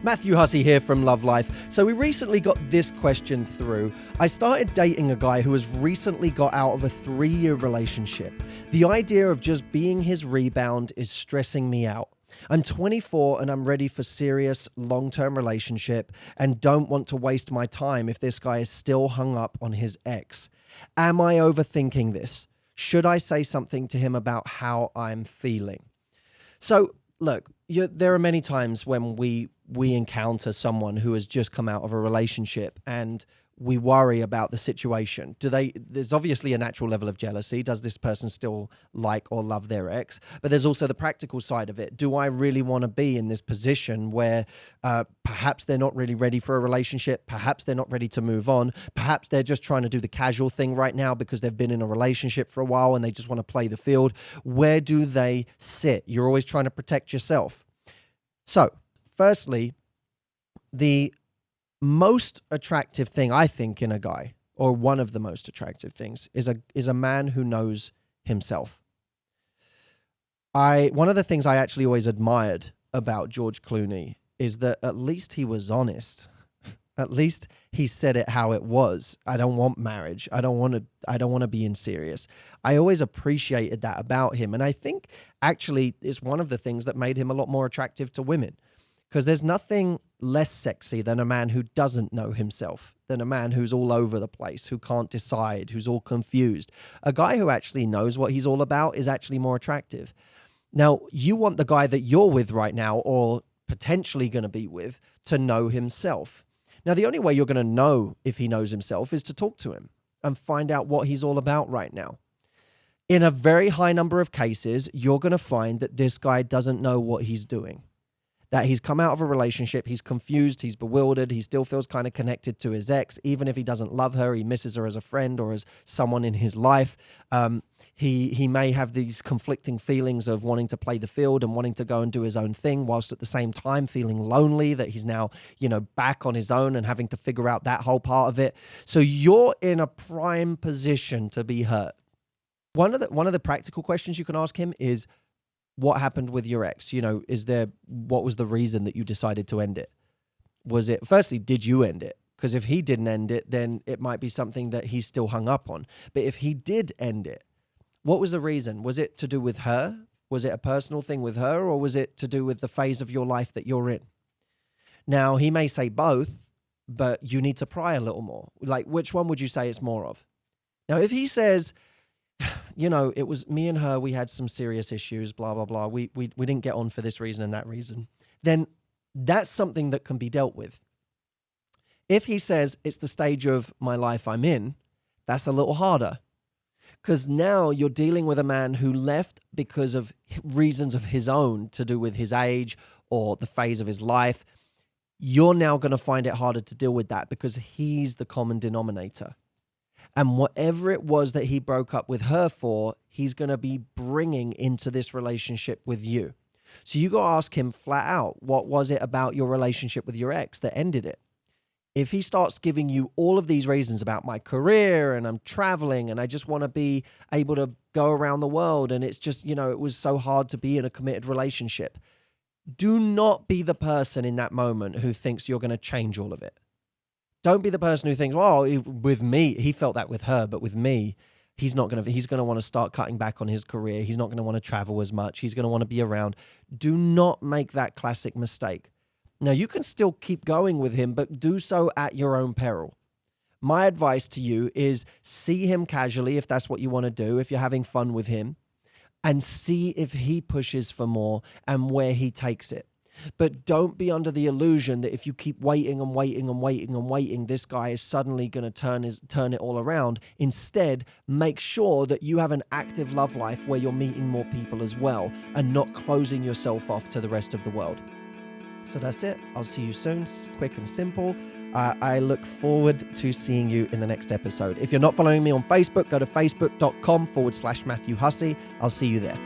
Matthew Hussey here from LOVELife. So we recently got this question through. I started dating a guy who has recently got out of a 3-year relationship. The idea of just being his rebound is stressing me out. I'm 24 and I'm ready for serious long-term relationship and don't want to waste my time if this guy is still hung up on his ex. Am I overthinking this? Should I say something to him about how I'm feeling? So look, there are many times when we encounter someone who has just come out of a relationship and we worry about the situation. There's obviously a natural level of jealousy. Does this person still like or love their ex? But there's also the practical side of it. Do I really want to be in this position where perhaps they're not really ready for a relationship? Perhaps they're not ready to move on. Perhaps they're just trying to do the casual thing right now because they've been in a relationship for a while and they just want to play the field. Where do they sit? You're always trying to protect yourself. So, firstly, the most attractive thing I think in a guy, or one of the most attractive things, is a man who knows himself. One of the things I actually always admired about George Clooney is that at least he was honest. At least he said it how it was. I don't want marriage. I don't want to be in serious. I always appreciated that about him. And I think actually it's one of the things that made him a lot more attractive to women. Because there's nothing less sexy than a man who doesn't know himself, than a man who's all over the place, who can't decide, who's all confused. A guy who actually knows what he's all about is actually more attractive. Now, you want the guy that you're with right now, or potentially going to be with, to know himself. Now, the only way you're going to know if he knows himself is to talk to him and find out what he's all about right now. In a very high number of cases, you're going to find that this guy doesn't know what he's doing. That he's come out of a relationship, he's confused, he's bewildered, he still feels kind of connected to his ex. Even if he doesn't love her, he misses her as a friend or as someone in his life. He may have these conflicting feelings of wanting to play the field and wanting to go and do his own thing, whilst at the same time feeling lonely that he's now, back on his own and having to figure out that whole part of it. So you're in a prime position to be hurt. One of the practical questions you can ask him is, what happened with your ex? What was the reason that you decided to end it? Firstly, did you end it? Because if he didn't end it, then it might be something that he's still hung up on. But if he did end it, what was the reason? Was it to do with her? Was it a personal thing with her? Or was it to do with the phase of your life that you're in? Now, he may say both, but you need to pry a little more. Like, which one would you say it's more of? Now, if he says, it was me and her, we had some serious issues, blah, blah, blah. We didn't get on for this reason and that reason. Then that's something that can be dealt with. If he says it's the stage of my life I'm in, that's a little harder. Because now you're dealing with a man who left because of reasons of his own to do with his age or the phase of his life. You're now going to find it harder to deal with that because he's the common denominator. And whatever it was that he broke up with her for, he's going to be bringing into this relationship with you. So you got to ask him flat out, what was it about your relationship with your ex that ended it? If he starts giving you all of these reasons about my career and I'm traveling and I just want to be able to go around the world and it's just, it was so hard to be in a committed relationship. Do not be the person in that moment who thinks you're going to change all of it. Don't be the person who thinks, with me, he felt that with her, but with me, he's going to want to start cutting back on his career. He's not going to want to travel as much. He's going to want to be around. Do not make that classic mistake. Now, you can still keep going with him, but do so at your own peril. My advice to you is see him casually if that's what you want to do, if you're having fun with him, and see if he pushes for more and where he takes it. But don't be under the illusion that if you keep waiting and waiting and waiting and waiting, this guy is suddenly going to turn it all around. Instead, make sure that you have an active love life where you're meeting more people as well and not closing yourself off to the rest of the world. So that's it. I'll see you soon. Quick and simple. I look forward to seeing you in the next episode. If you're not following me on Facebook, go to facebook.com/Matthew Hussey. I'll see you there.